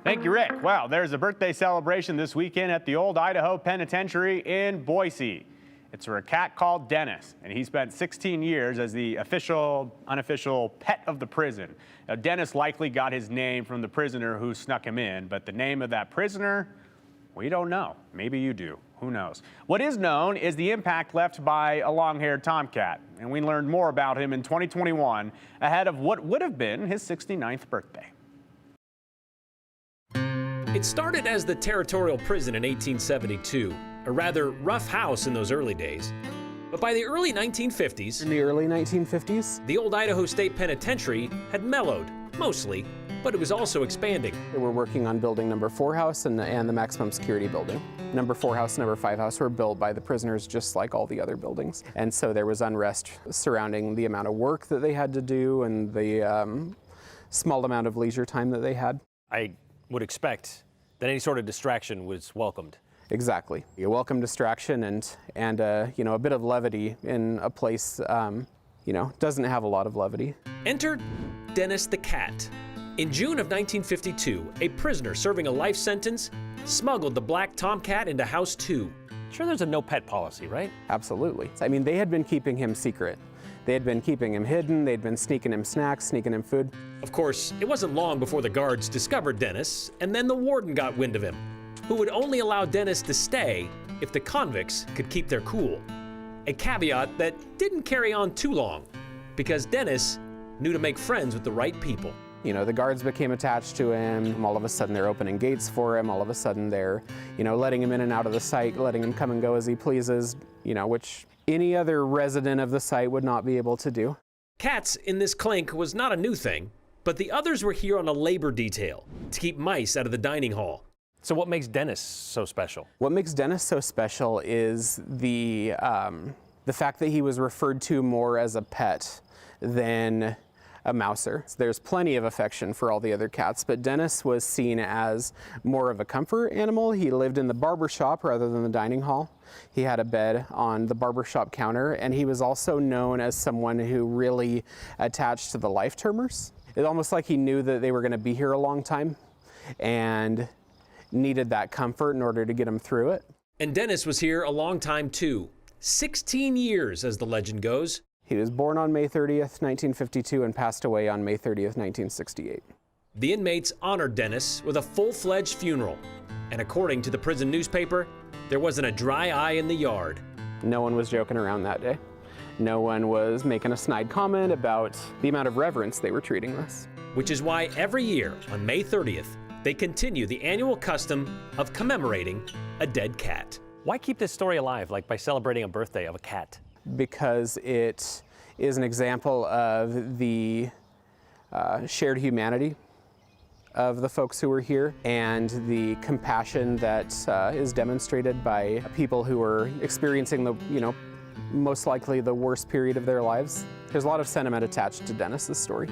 Thank you, Rick. Well, there's a birthday celebration this weekend at the old Idaho Penitentiary in Boise. It's for a cat called Dennis, and he spent 16 years as the unofficial pet of the prison. Now, Dennis likely got his name from the prisoner who snuck him in, but the name of that prisoner, we don't know. Maybe you do. Who knows? What is known is the impact left by a long-haired tomcat, and we learned more about him in 2021 ahead of what would have been his 69th birthday. It started as the territorial prison in 1872, a rather rough house in those early days. But by the early 1950s, the old Idaho State Penitentiary had mellowed, mostly, but it was also expanding. We're working on building number 4 house and the maximum security building. Number 4 house, number 5 house were built by the prisoners just like all the other buildings. And so there was unrest surrounding the amount of work that they had to do and the small amount of leisure time that they had. I would expect that any sort of distraction was welcomed. Exactly. A welcome distraction and a bit of levity in a place doesn't have a lot of levity. Enter Dennis the cat. In June of 1952, a prisoner serving a life sentence smuggled the black tomcat into House 2. Sure, there's a no pet policy, right? Absolutely. I mean, they had been keeping him secret. They had been keeping him hidden. They'd been sneaking him snacks, sneaking him food. Of course, it wasn't long before the guards discovered Dennis, and then the warden got wind of him, who would only allow Dennis to stay if the convicts could keep their cool. A caveat that didn't carry on too long, because Dennis knew to make friends with the right people. You know, the guards became attached to him. All of a sudden they're opening gates for him. All of a sudden they're, letting him in and out of the site, letting him come and go as he pleases, which any other resident of the site would not be able to do. Cats in this clink was not a new thing, but the others were here on a labor detail to keep mice out of the dining hall. So what makes Dennis so special? What makes Dennis so special is the fact that he was referred to more as a pet than a mouser. There's plenty of affection for all the other cats, but Dennis was seen as more of a comfort animal. He lived in the barber shop rather than the dining hall. He had a bed on the barber shop counter, and he was also known as someone who really attached to the life termers. It's almost like he knew that they were going to be here a long time and needed that comfort in order to get him through it. And Dennis was here a long time too. 16 years, as the legend goes. He was born on May 30th, 1952 and passed away on May 30th, 1968. The inmates honored Dennis with a full-fledged funeral. And according to the prison newspaper, there wasn't a dry eye in the yard. No one was joking around that day. No one was making a snide comment about the amount of reverence they were treating this. Which is why every year on May 30th, they continue the annual custom of commemorating a dead cat. Why keep this story alive, like by celebrating a birthday of a cat? Because it is an example of the shared humanity of the folks who were here and the compassion that is demonstrated by people who are experiencing the, most likely the worst period of their lives. There's a lot of sentiment attached to Dennis's story.